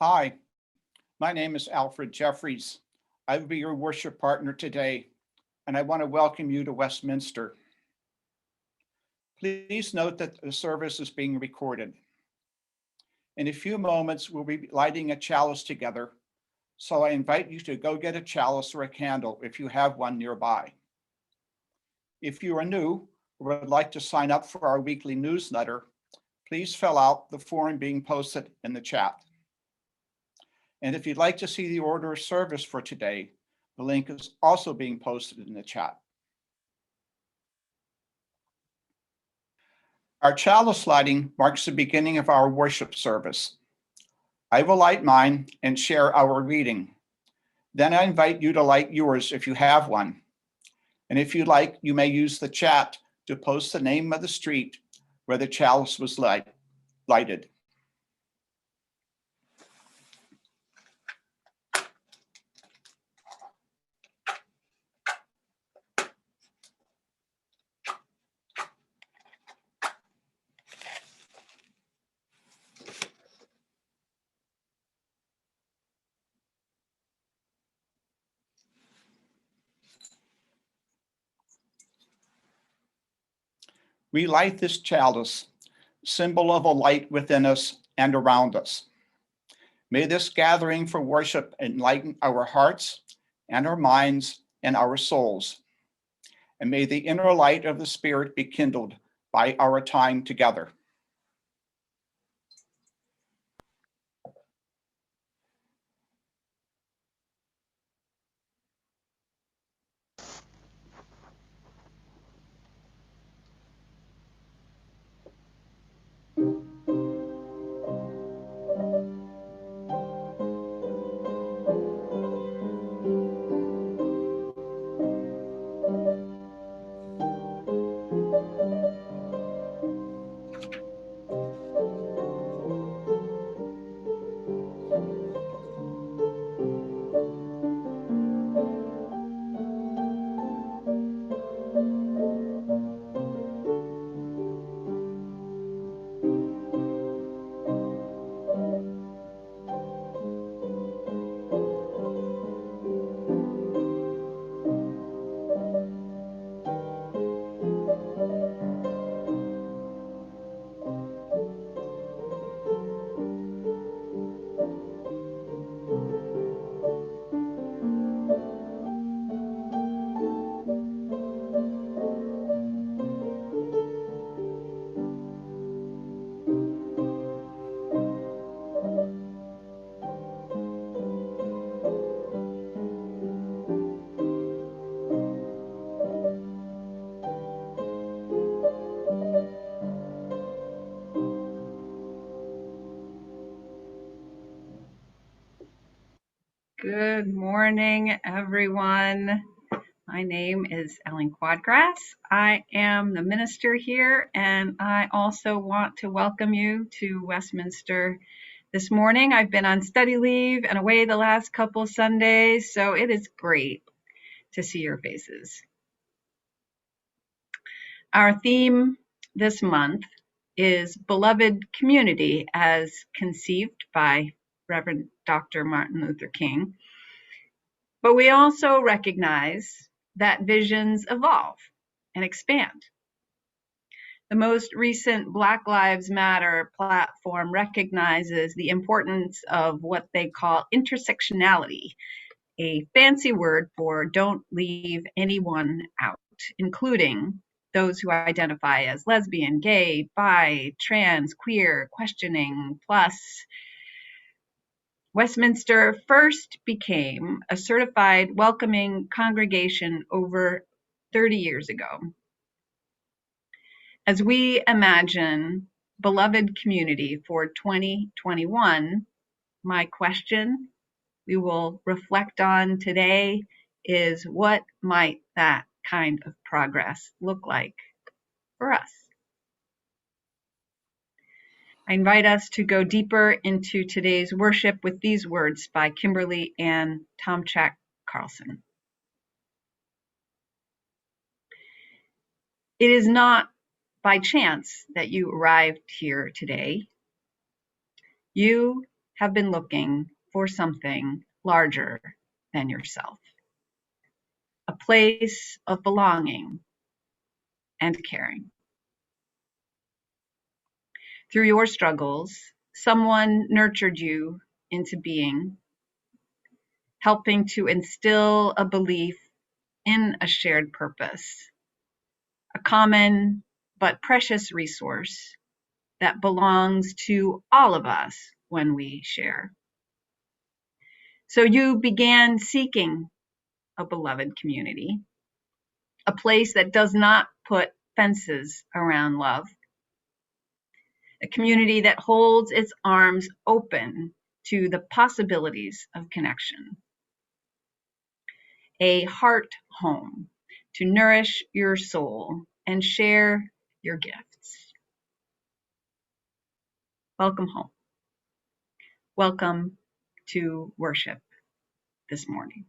Hi, my name is Alfred Jeffries. I will be your worship partner today, and I want to welcome you to Westminster. Please note that the service is being recorded. In a few moments, we'll be lighting a chalice together, so I invite you to go get a chalice or a candle if you have one nearby. If you are new or would like to sign up for our weekly newsletter, please fill out the form being posted in the chat. And if you'd like to see the order of service for today, the link is also being posted in the chat. Our chalice lighting marks the beginning of our worship service. I will light mine and share our reading. Then I invite you to light yours if you have one. And if you like, you may use the chat to post the name of the street where the chalice was lighted. We light this chalice, symbol of a light within us and around us. May this gathering for worship enlighten our hearts and our minds and our souls. And may the inner light of the Spirit be kindled by our time together. Good morning, everyone. My name is Quaadgras. I am the minister here, and I also want to welcome you to Westminster this morning. I've been on study leave and away the last couple Sundays, so it is great to see your faces. Our theme this month is Beloved Community, as conceived by Reverend Dr. Martin Luther King. But we also recognize that visions evolve and expand. The most recent Black Lives Matter platform recognizes the importance of what they call intersectionality, a fancy word for don't leave anyone out, including those who identify as lesbian, gay, bi, trans, queer, questioning, plus. Westminster first became a certified welcoming congregation over 30 years ago. As we imagine beloved community for 2021, my question we will reflect on today is, what might that kind of progress look like for us? I invite us to go deeper into today's worship with these words by Kimberly Ann Tomchak Carlson. It is not by chance that you arrived here today. You have been looking for something larger than yourself, a place of belonging and caring. Through your struggles, someone nurtured you into being, helping to instill a belief in a shared purpose, a common but precious resource that belongs to all of us when we share. So you began seeking a beloved community, a place that does not put fences around love, a community that holds its arms open to the possibilities of connection, a heart home to nourish your soul and share your gifts. Welcome home. Welcome to worship this morning.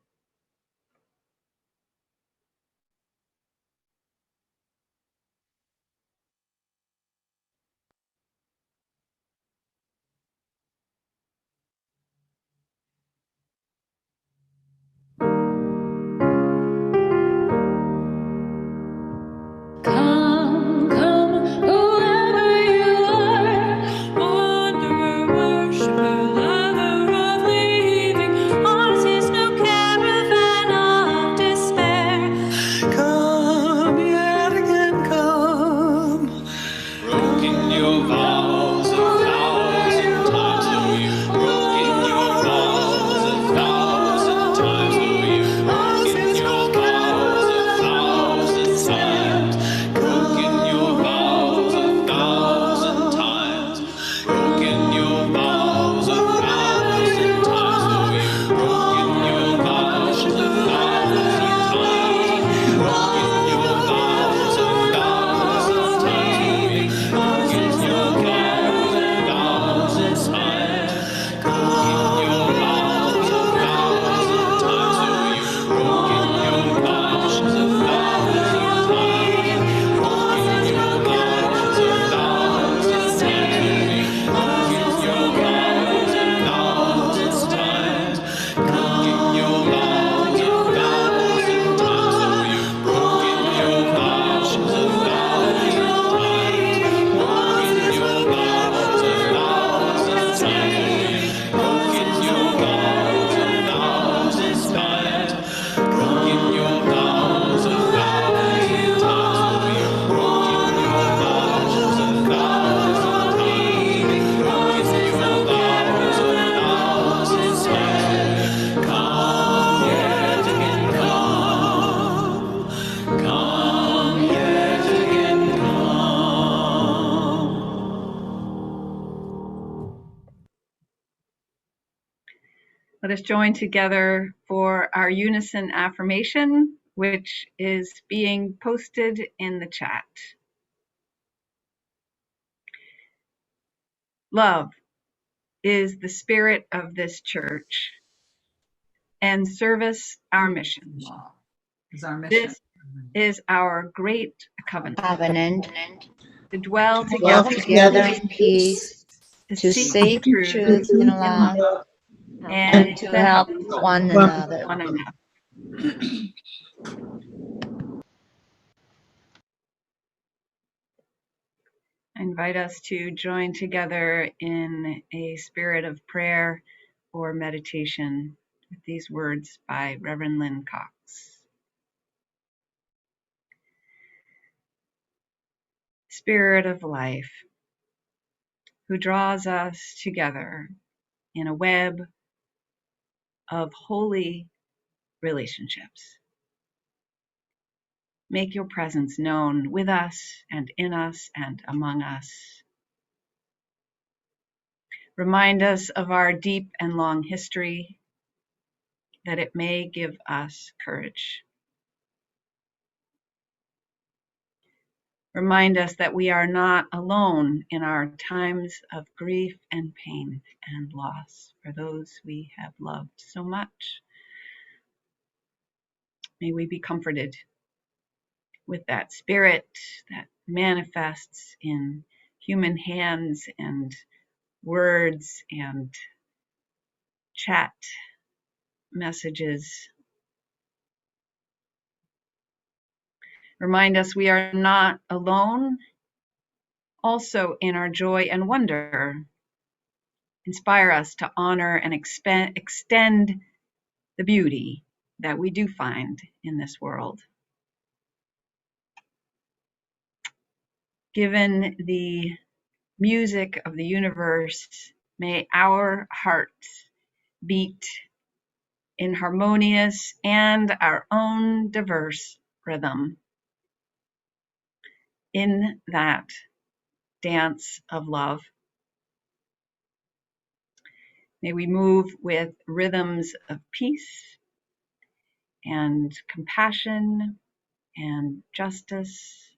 Come, come, whoever you are, wanderer, worshiper, lover of leaving, artist, no caravan of despair. Come yet again, come. Broken your vows 1,000 times, oh, you've broken your vows 1,000 times, oh, you've broken your vows 1,000 times. Broken your vows 1,000 times. Broken your vows 1,000 times, oh, you've broken your vows 1,000 times. Broken your vows 1,000 times, oh, you've broken your vows 1,000 times. Broken your vows 1,000 times, oh, you've broken your vows 1,000 times. Broken your vows 1,000 times, broken your vows 1,000 times. Broken your vows 1,000 times, oh, you've broken your vows 1,000 times. Broken your vows 1,000 times. Broken your vows 1,000 times. Broken your vows 1,000 times. You've broken your vows 1,000 times. Broken your vows 1,000 times. Come yet again, come. Come yet again, come. Let us join together for our unison affirmation, which is being posted in the chat. Love is the spirit of this church, and service our mission. Is our mission. This is our great covenant, to dwell Dwell together together in peace, to to seek truth in love, and to help one another. I invite us to join together in a spirit of prayer or meditation with these words by Reverend Lynn Cox. Spirit of life, who draws us together in a web of holy relationships. Make your presence known with us and in us and among us. Remind us of our deep and long history, that it may give us courage. Remind us that we are not alone in our times of grief and pain and loss for those we have loved so much. May we be comforted with that spirit that manifests in human hands and words and chat messages remind us we are not alone, also in our joy and wonder. Inspire us to honor and extend the beauty that we do find in this world. Given the music of the universe, may our hearts beat in harmonious and our own diverse rhythm. In that dance of love, may we move with rhythms of peace and compassion and justice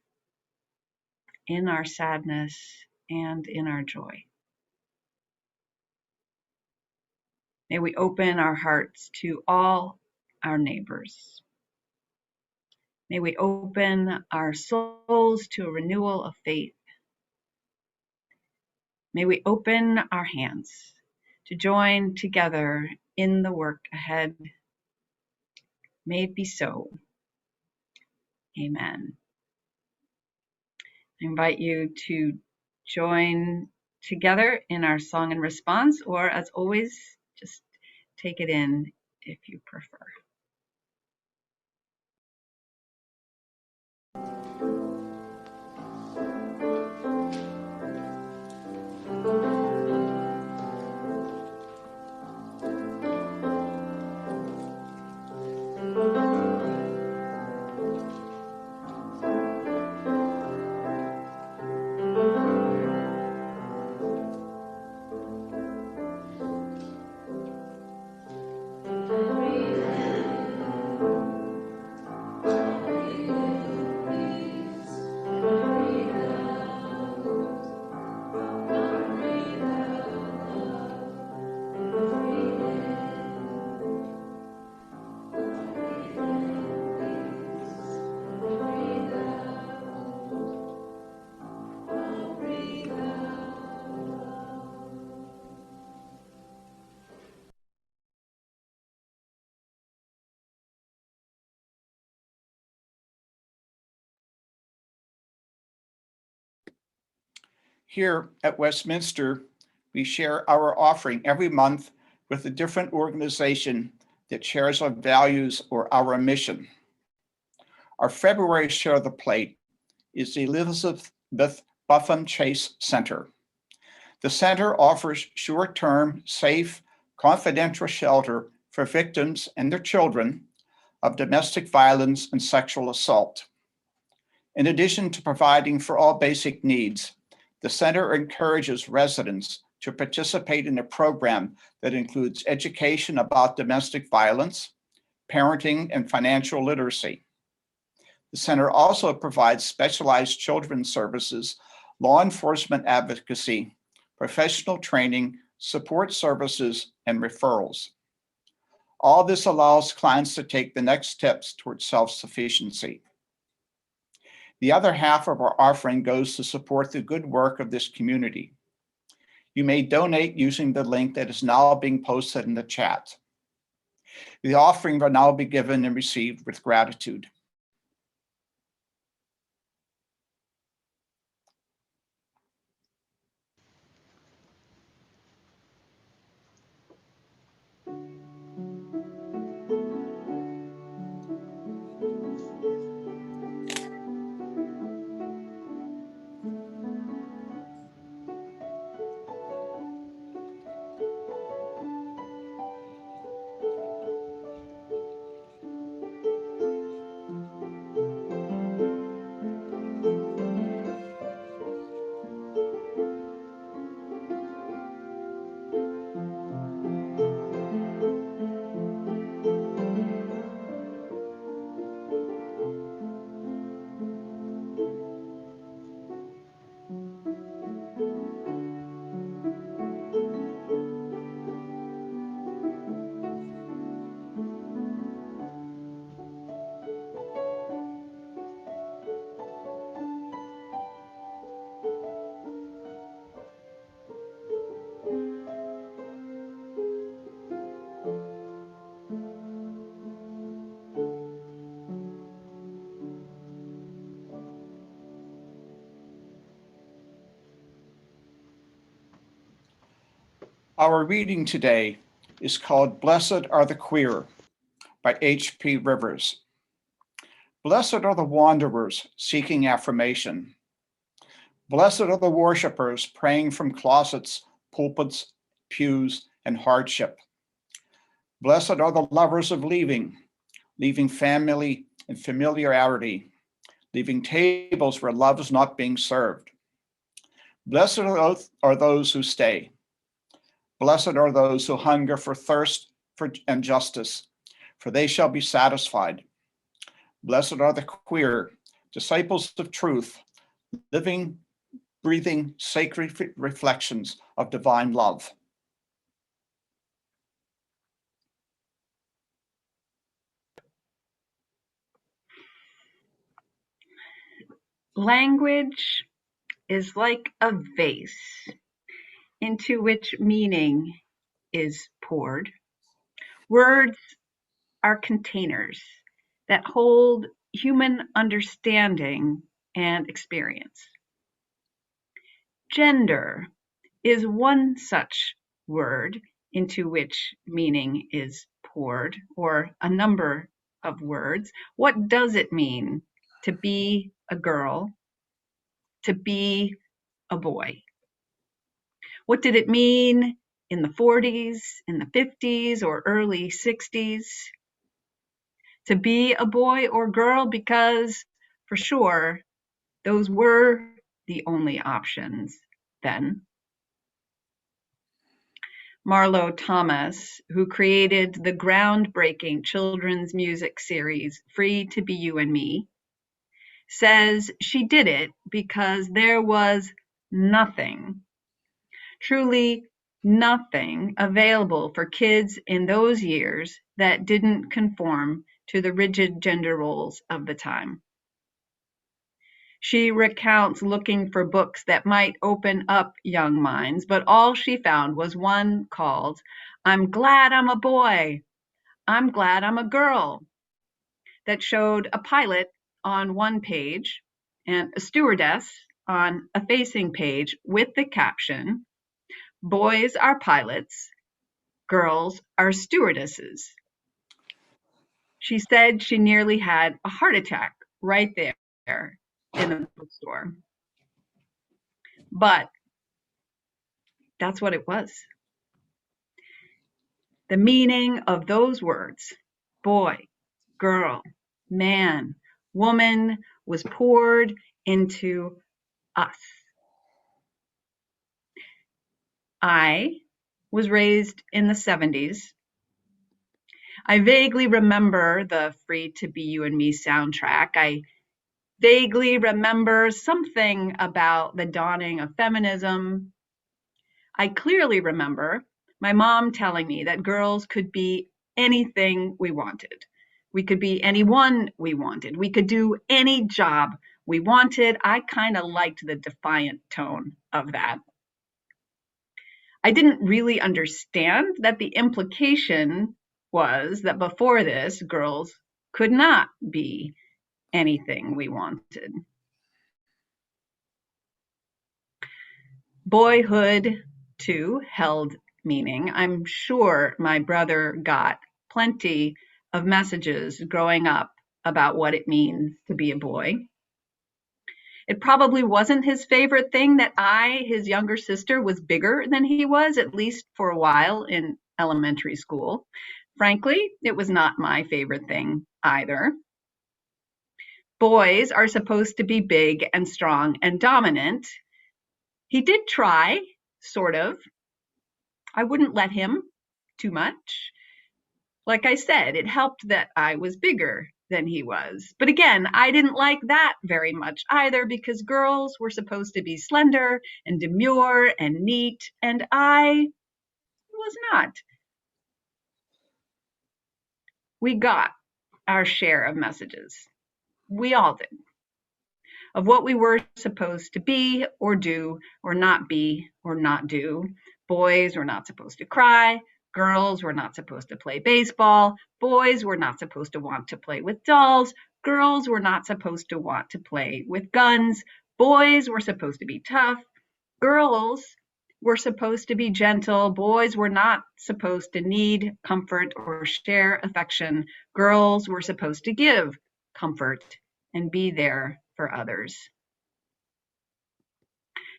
in our sadness and in our joy. May we open our hearts to all our neighbors. May we open our souls to a renewal of faith. May we open our hands to join together in the work ahead. May it be so. Amen. I invite you to join together in our song and response, or as always, just take it in if you prefer. Here at Westminster, we share our offering every month with a different organization that shares our values or our mission. Our February Share the Plate is the Elizabeth Buffum Chase Center. The center offers short-term, safe, confidential shelter for victims and their children of domestic violence and sexual assault. In addition to providing for all basic needs, the center encourages residents to participate in a program that includes education about domestic violence, parenting, and financial literacy. The center also provides specialized children's services, law enforcement advocacy, professional training, support services, and referrals. All this allows clients to take the next steps towards self-sufficiency. The other half of our offering goes to support the good work of this community. You may donate using the link that is now being posted in the chat. The offering will now be given and received with gratitude. Our reading today is called Blessed Are the Queer by H.P. Rivers. Blessed are the wanderers seeking affirmation. Blessed are the worshipers praying from closets, pulpits, pews, and hardship. Blessed are the lovers of leaving family and familiarity, leaving tables where love is not being served. Blessed are those who stay. Blessed are those who hunger for thirst and justice, for they shall be satisfied. Blessed are the queer, disciples of truth, living, breathing sacred reflections of divine love. Language is like a vase into which meaning is poured. Words are containers that hold human understanding and experience. Gender is one such word into which meaning is poured, or a number of words. What does it mean to be a girl, to be a boy? What did it mean in the 40s, in the 50s, or early 60s? To be a boy or girl, because for sure, those were the only options then. Marlo Thomas, who created the groundbreaking children's music series Free to Be You and Me, says she did it because there was nothing, truly nothing available for kids in those years that didn't conform to the rigid gender roles of the time. She recounts looking for books that might open up young minds, but all she found was one called I'm Glad I'm a Boy, I'm Glad I'm a Girl, that showed a pilot on one page and a stewardess on a facing page with the caption, Boys are pilots, girls are stewardesses. She said she nearly had a heart attack right there in the bookstore. But that's what it was. The meaning of those words, boy, girl, man, woman, was poured into us. I was raised in the 70s. I vaguely remember the Free to Be You and Me soundtrack. I vaguely remember something about the dawning of feminism. I clearly remember my mom telling me that girls could be anything we wanted. We could be anyone we wanted. We could do any job we wanted. I kind of liked the defiant tone of that. I didn't really understand that the implication was that before this, girls could not be anything we wanted. Boyhood, too, held meaning. I'm sure my brother got plenty of messages growing up about what it means to be a boy. It probably wasn't his favorite thing that I, his younger sister, was bigger than he was, at least for a while in elementary school. Frankly, it was not my favorite thing either. Boys are supposed to be big and strong and dominant. He did try, sort of. I wouldn't let him too much. Like I said, it helped that I was bigger than he was. But again, I didn't like that very much either, because girls were supposed to be slender and demure and neat, and I was not. We got our share of messages. We all did. Of what we were supposed to be or do or not be or not do. Boys were not supposed to cry. Girls were not supposed to play baseball. Boys were not supposed to want to play with dolls. Girls were not supposed to want to play with guns. Boys were supposed to be tough. Girls were supposed to be gentle. Boys were not supposed to need comfort or share affection. Girls were supposed to give comfort and be there for others.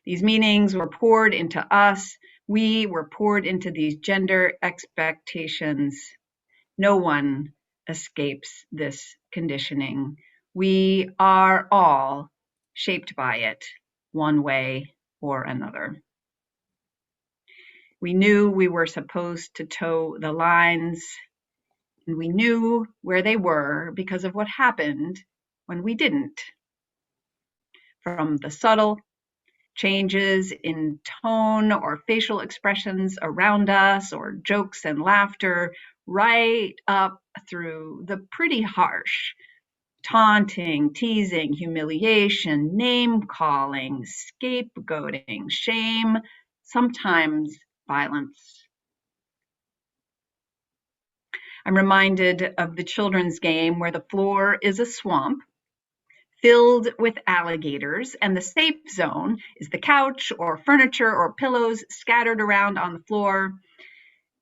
These meanings were poured into us. We were poured into these gender expectations. No one escapes this conditioning. We are all shaped by it, one way or another. We knew we were supposed to toe the lines, and we knew where they were because of what happened when we didn't. From the subtle changes in tone or facial expressions around us, or jokes and laughter, right up through the pretty harsh taunting, teasing, humiliation, name-calling, scapegoating, shame, sometimes violence. I'm reminded of the children's game where the floor is a swamp filled with alligators, and the safe zone is the couch or furniture or pillows scattered around on the floor.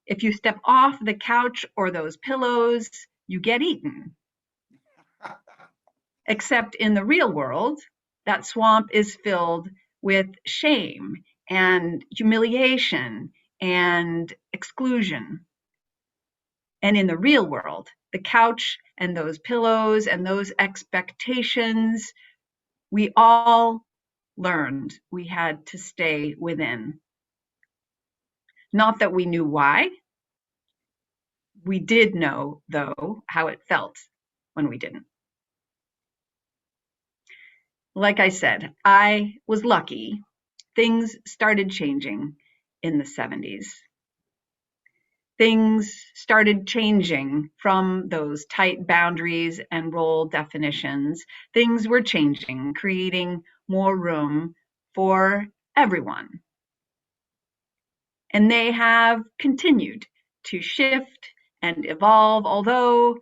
If you step off the couch or those pillows, you get eaten. Except in the real world, that swamp is filled with shame and humiliation and exclusion. And in the real world, the couch and those pillows and those expectations, we all learned we had to stay within. Not that we knew why. We did know, though, how it felt when we didn't. Like I said, I was lucky. Things started changing in the 70s. Things started changing from those tight boundaries and role definitions. Things were changing, creating more room for everyone. And they have continued to shift and evolve, although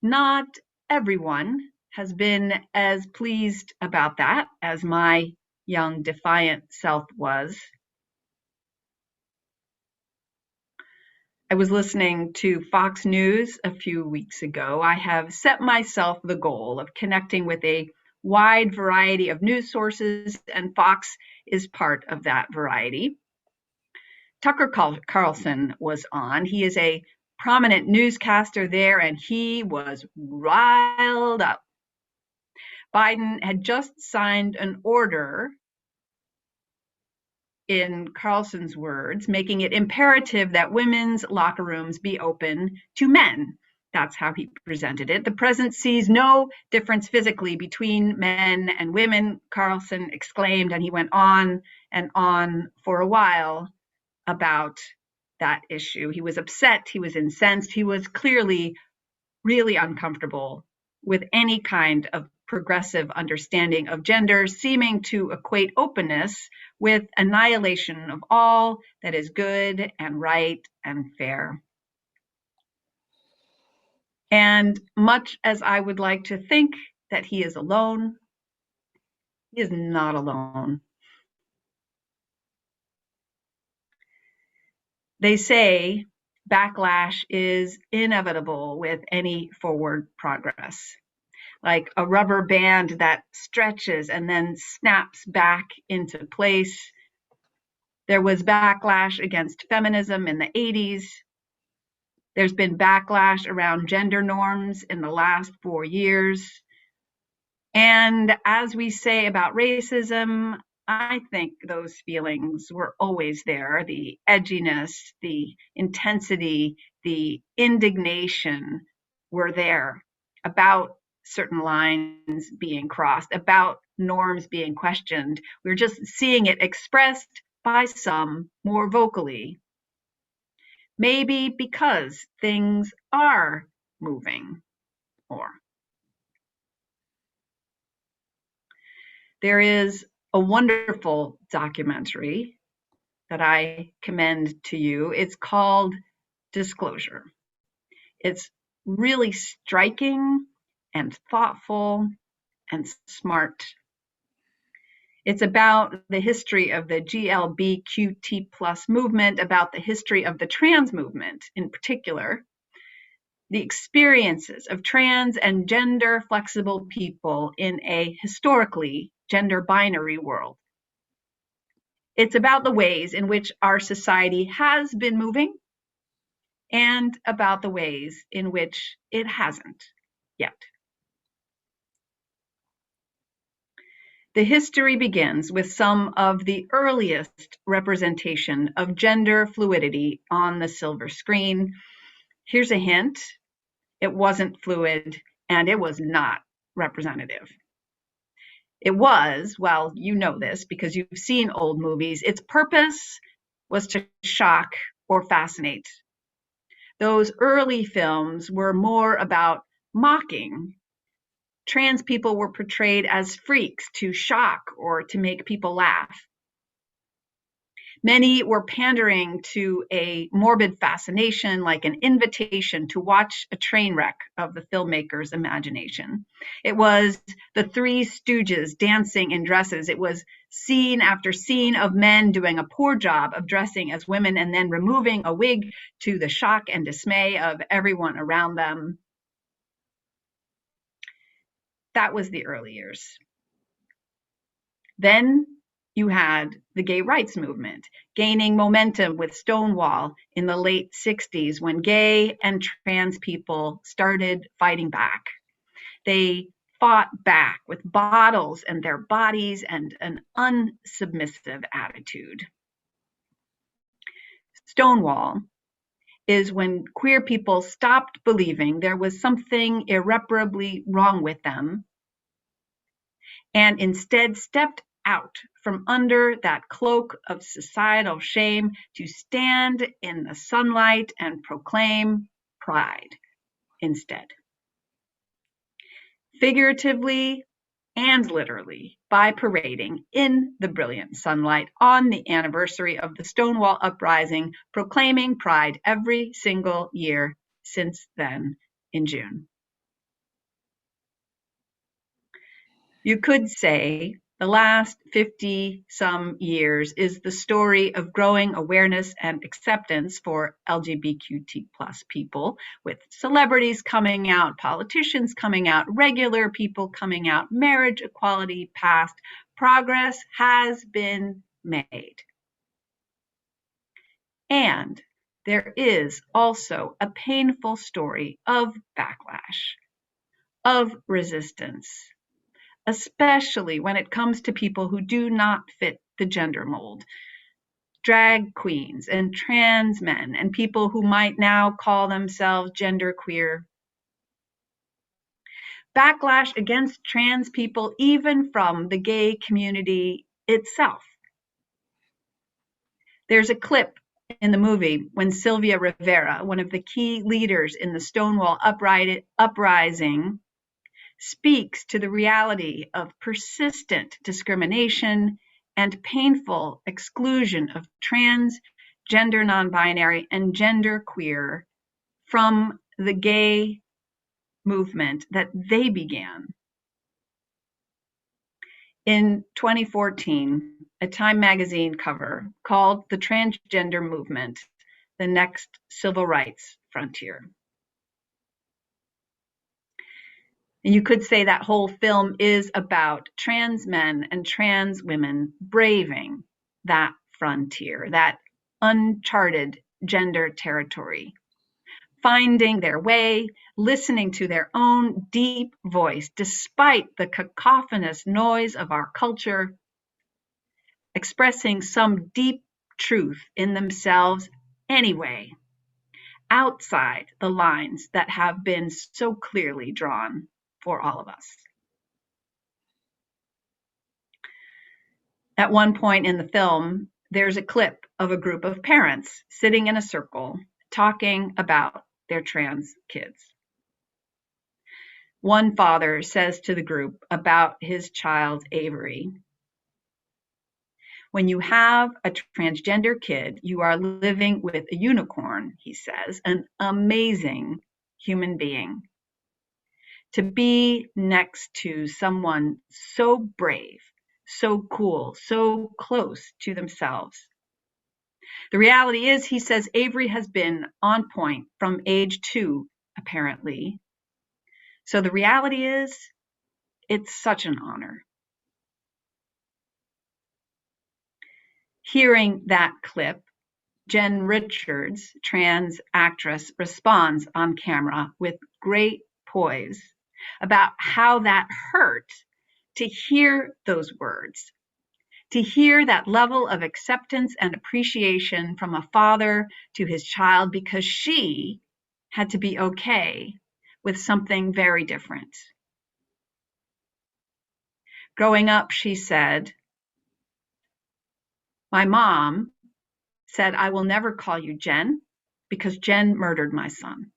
not everyone has been as pleased about that as my young, defiant self was. I was listening to Fox News a few weeks ago. I have set myself the goal of connecting with a wide variety of news sources, and Fox is part of that variety. Tucker Carlson was on. He is a prominent newscaster there, and he was riled up. Biden had just signed an order, in Carlson's words, making it imperative that women's locker rooms be open to men. That's how he presented it. The president sees no difference physically between men and women, Carlson exclaimed, and he went on and on for a while about that issue. He was upset, he was incensed, he was clearly really uncomfortable with any kind of progressive understanding of gender, seeming to equate openness with annihilation of all that is good and right and fair. And much as I would like to think that he is alone, he is not alone. They say backlash is inevitable with any forward progress, like a rubber band that stretches and then snaps back into place. There was backlash against feminism in the 80s. There's been backlash around gender norms in the last 4 years. And as we say about racism, I think those feelings were always there. The edginess, the intensity, the indignation were there about certain lines being crossed, about norms being questioned. We're just seeing it expressed by some more vocally. Maybe because things are moving more. There is a wonderful documentary that I commend to you. It's called Disclosure. It's really striking and thoughtful and smart. It's about the history of the GLBQT plus movement, about the history of the trans movement in particular, the experiences of trans and gender flexible people in a historically gender binary world. It's about the ways in which our society has been moving and about the ways in which it hasn't yet. The history begins with some of the earliest representation of gender fluidity on the silver screen. Here's a hint. It wasn't fluid and it was not representative. It was, well, you know this because you've seen old movies, its purpose was to shock or fascinate. Those early films were more about mocking. Trans people were portrayed as freaks to shock or to make people laugh. Many were pandering to a morbid fascination, like an invitation to watch a train wreck of the filmmaker's imagination. It was the Three Stooges dancing in dresses. It was scene after scene of men doing a poor job of dressing as women and then removing a wig to the shock and dismay of everyone around them. That was the early years. Then you had the gay rights movement gaining momentum with Stonewall in the late 60s when gay and trans people started fighting back. They fought back with bottles and their bodies and an unsubmissive attitude. Stonewall is when queer people stopped believing there was something irreparably wrong with them and instead stepped out from under that cloak of societal shame to stand in the sunlight and proclaim pride instead. Figuratively and literally, by parading in the brilliant sunlight on the anniversary of the Stonewall Uprising, proclaiming pride every single year since then in June. You could say the last 50-some years is the story of growing awareness and acceptance for LGBTQ+ people, with celebrities coming out, politicians coming out, regular people coming out, marriage equality passed. Progress has been made. And there is also a painful story of backlash, of resistance, especially when it comes to people who do not fit the gender mold. Drag queens and trans men and people who might now call themselves genderqueer. Backlash against trans people, even from the gay community itself. There's a clip in the movie when Sylvia Rivera, one of the key leaders in the Stonewall uprising, speaks to the reality of persistent discrimination and painful exclusion of trans, gender non-binary, and genderqueer from the gay movement that they began. In 2014, a Time magazine cover called the transgender movement the next civil rights frontier. And you could say that whole film is about trans men and trans women braving that frontier, that uncharted gender territory, finding their way, listening to their own deep voice, despite the cacophonous noise of our culture, expressing some deep truth in themselves anyway, outside the lines that have been so clearly drawn for all of us. At one point in the film, there's a clip of a group of parents sitting in a circle talking about their trans kids. One father says to the group about his child, Avery, "When you have a transgender kid, you are living with a unicorn," he says, "an amazing human being. To be next to someone so brave, so cool, so close to themselves. The reality is, he says, Avery has been on point from age 2, apparently. So the reality is, it's such an honor. Hearing that clip, Jen Richards, trans actress, responds on camera with great poise about how that hurt to hear those words, to hear that level of acceptance and appreciation from a father to his child, because she had to be okay with something very different. Growing up, she said, my mom said, I will never call you Jen because Jen murdered my son.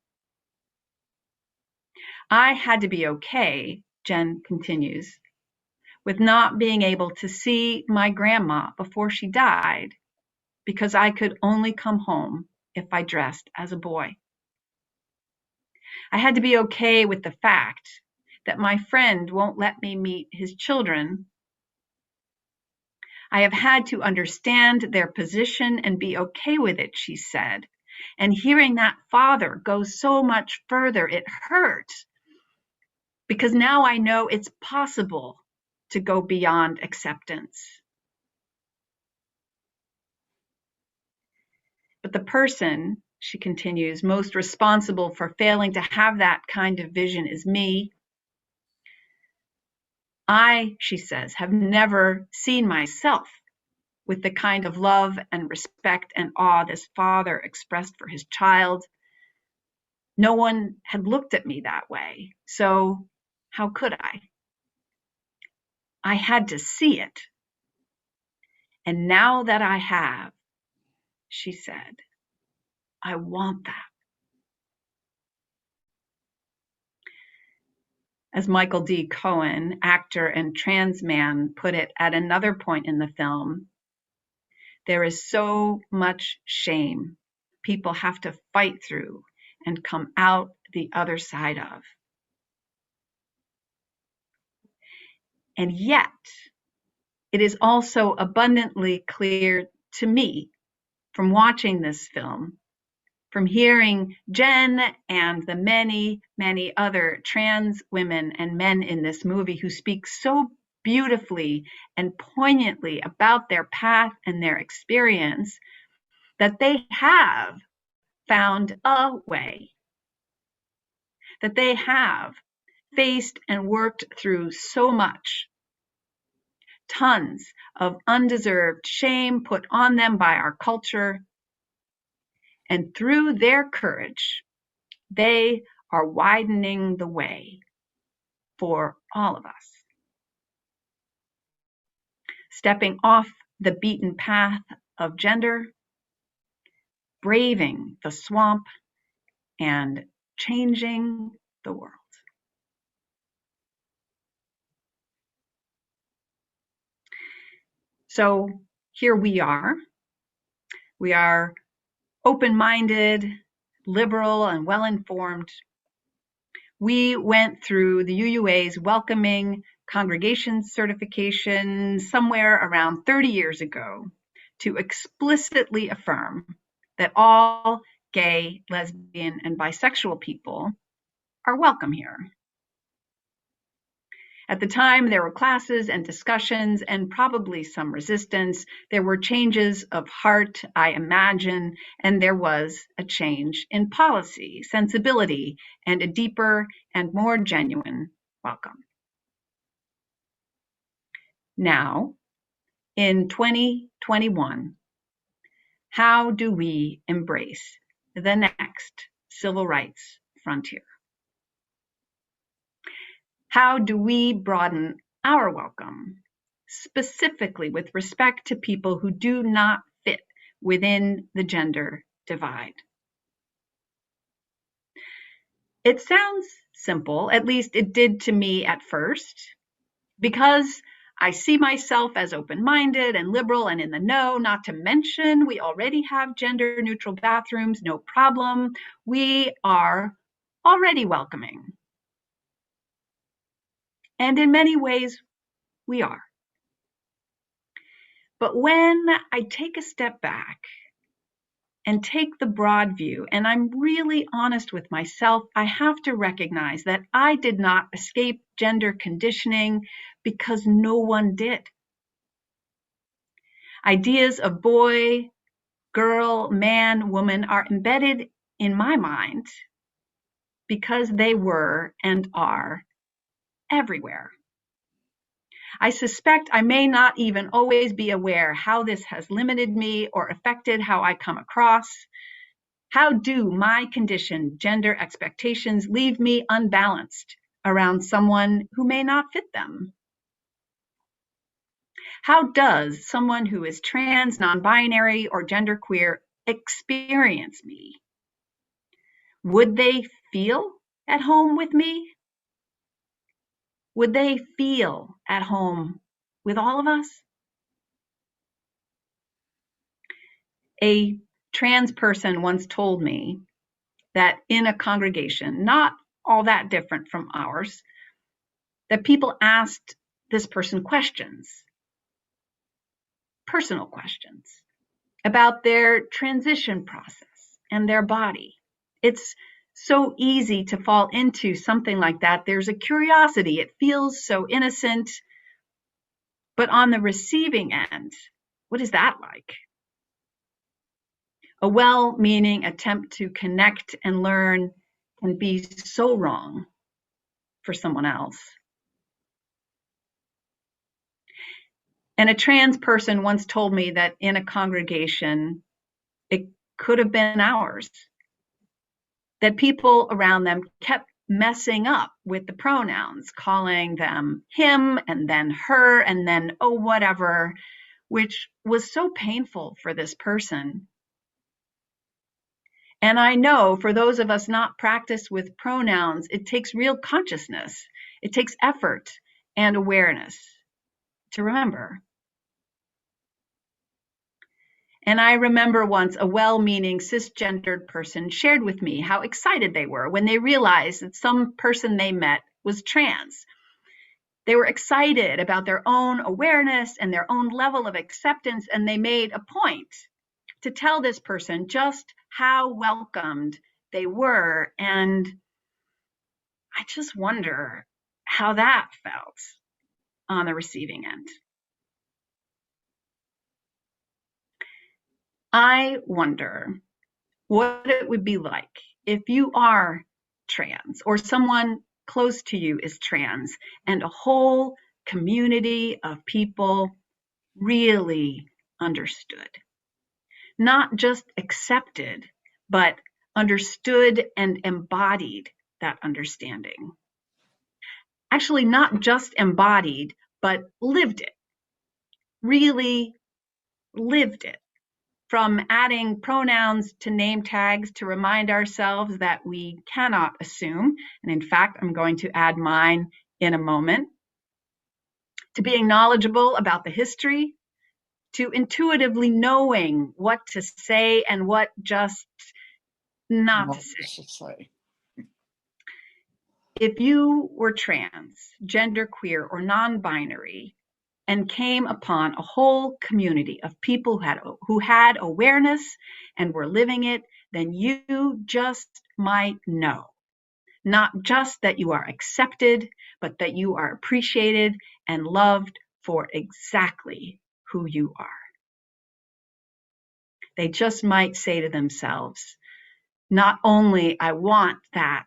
I had to be okay, Jen continues, with not being able to see my grandma before she died because I could only come home if I dressed as a boy. I had to be okay with the fact that my friend won't let me meet his children. I have had to understand their position and be okay with it, she said. And hearing that father go so much further, it hurts, because now I know it's possible to go beyond acceptance. But the person, she continues, most responsible for failing to have that kind of vision is me. I, she says, have never seen myself with the kind of love and respect and awe this father expressed for his child. No one had looked at me that way, so how could I? I had to see it. And now that I have, she said, I want that. As Michael D. Cohen, actor and trans man, put it at another point in the film, there is so much shame people have to fight through and come out the other side of. And yet, it is also abundantly clear to me from watching this film, from hearing Jen and the many, many other trans women and men in this movie who speak so beautifully and poignantly about their path and their experience, that they have found a way, that they have faced and worked through so much, tons of undeserved shame put on them by our culture, and through their courage, they are widening the way for all of us. Stepping off the beaten path of gender, braving the swamp, and changing the world. So here we are. We are open-minded, liberal, and well-informed. We went through the UUA's welcoming congregation certification somewhere around 30 years ago to explicitly affirm that all gay, lesbian, and bisexual people are welcome here. At the time, there were classes and discussions and probably some resistance. There were changes of heart, I imagine, and there was a change in policy, sensibility, and a deeper and more genuine welcome. Now, in 2021, how do we embrace the next civil rights frontier? How do we broaden our welcome, specifically with respect to people who do not fit within the gender divide? It sounds simple, at least it did to me at first, because I see myself as open-minded and liberal and in the know, not to mention we already have gender-neutral bathrooms, no problem. We are already welcoming. And in many ways, we are. But when I take a step back and take the broad view, and I'm really honest with myself, I have to recognize that I did not escape gender conditioning because no one did. Ideas of boy, girl, man, woman are embedded in my mind because they were and are everywhere. I suspect I may not even always be aware how this has limited me or affected how I come across. How do my conditioned gender expectations leave me unbalanced around someone who may not fit them? How does someone who is trans, non-binary, or genderqueer experience me? Would they feel at home with me? Would they feel at home with all of us? A trans person once told me that in a congregation, not all that different from ours, that people asked this person questions, personal questions, about their transition process and their body. It's so easy to fall into something like that. There's a curiosity. It feels so innocent. But on the receiving end, what is that like? A well-meaning attempt to connect and learn can be so wrong for someone else. And a trans person once told me that in a congregation, it could have been ours, that people around them kept messing up with the pronouns, calling them him and then her and then oh whatever, which was so painful for this person. And I know for those of us not practiced with pronouns, it takes real consciousness. It takes effort and awareness to remember. And I remember once a well-meaning cisgendered person shared with me how excited they were when they realized that some person they met was trans. They were excited about their own awareness and their own level of acceptance, and they made a point to tell this person just how welcomed they were. And I just wonder how that felt on the receiving end. I wonder what it would be like if you are trans or someone close to you is trans and a whole community of people really understood. Not just accepted, but understood and embodied that understanding. Actually, not just embodied, but lived it. Really lived it. From adding pronouns to name tags to remind ourselves that we cannot assume, and in fact, I'm going to add mine in a moment, to being knowledgeable about the history, to intuitively knowing what to say and what just not to say. If you were trans, genderqueer, or non-binary, and came upon a whole community of people who had awareness and were living it, then you just might know. Not just that you are accepted, but that you are appreciated and loved for exactly who you are. They just might say to themselves, not only I want that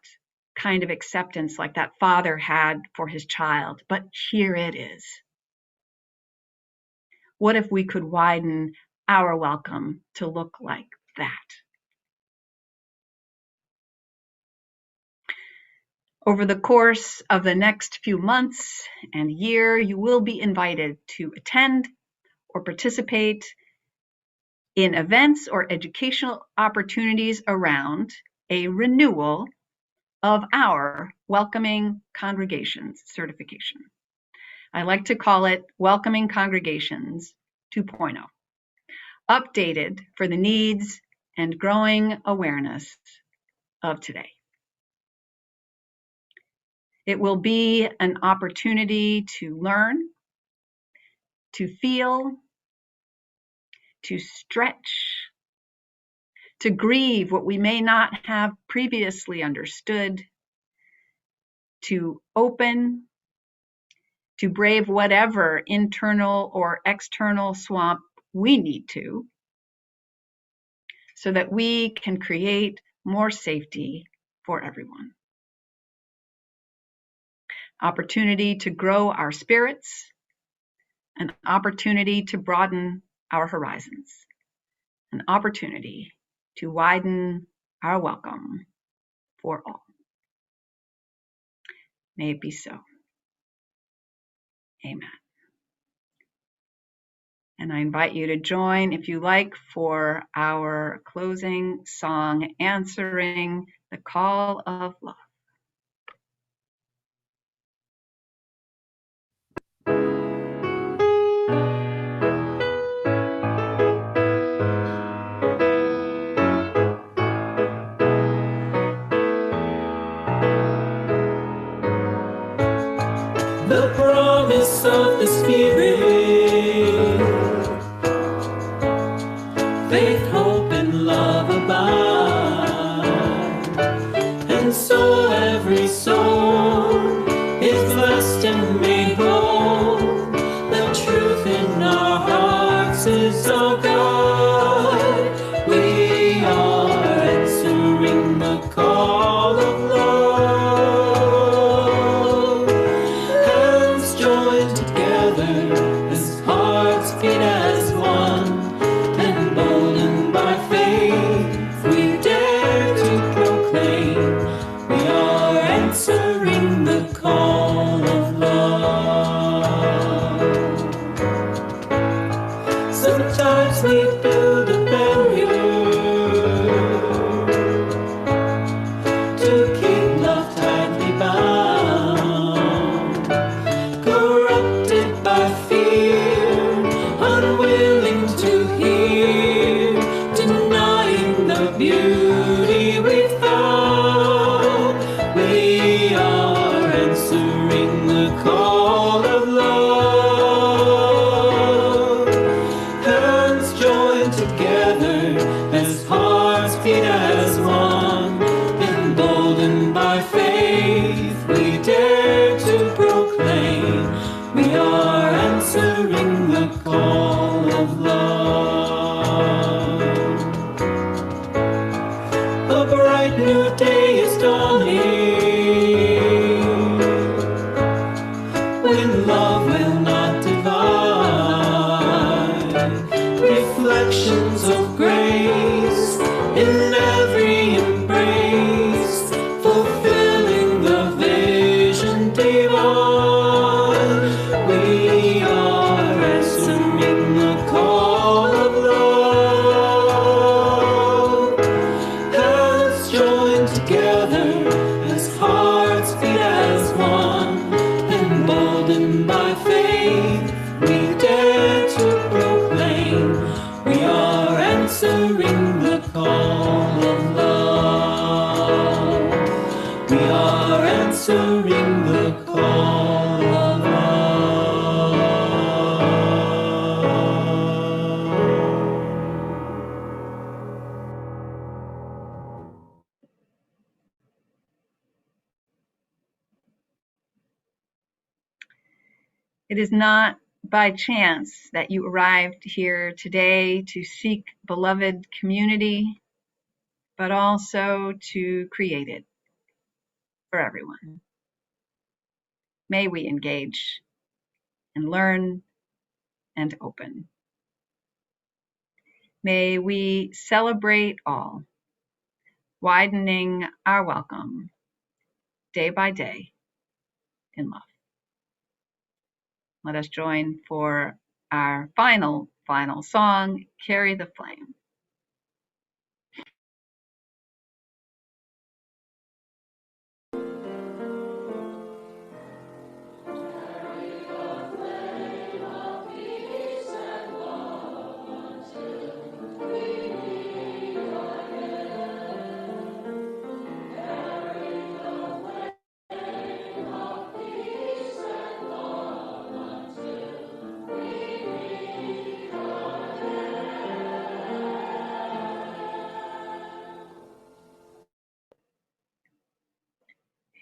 kind of acceptance like that father had for his child, but here it is. What if we could widen our welcome to look like that? Over the course of the next few months and year, you will be invited to attend or participate in events or educational opportunities around a renewal of our Welcoming Congregations certification. I like to call it Welcoming Congregations 2.0, updated for the needs and growing awareness of today. It will be an opportunity to learn, to feel, to stretch, to grieve what we may not have previously understood, to open, to brave whatever internal or external swamp we need to, so that we can create more safety for everyone. Opportunity to grow our spirits, an opportunity to broaden our horizons, an opportunity to widen our welcome for all. May it be so. Amen. And I invite you to join, if you like, for our closing song, Answering the Call of Love. The promise of the Spirit, faith, hope, and love abide, and so every soul is blessed and made whole. The truth in our hearts is our guide. We are answering the call of love. Hands joined together as hearts beat as one, emboldened by faith, we dare to proclaim we are answering the call of love. Sometimes we build a barrier to keep love tightly bound, corrupted by fear, unwilling to hear, denying the beauty we found. We are answering the call of love. Hands joined together as hearts beat as one, emboldened by faith, we dare to proclaim we are answering the call of love. A bright new day is dawning, when love will not divide. Reflections of grace in every embrace, fulfilling the vision divine. We are answering the call of love. Hands joined together as hearts beat as one, emboldened by faith, we dare to proclaim we are answering the call of love. We are answering the call of love. It is not by chance that you arrived here today to seek beloved community, but also to create it for everyone. May we engage and learn and open. May we celebrate all, widening our welcome day by day in love. Let us join for our final song, Carry the Flame.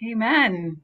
Amen.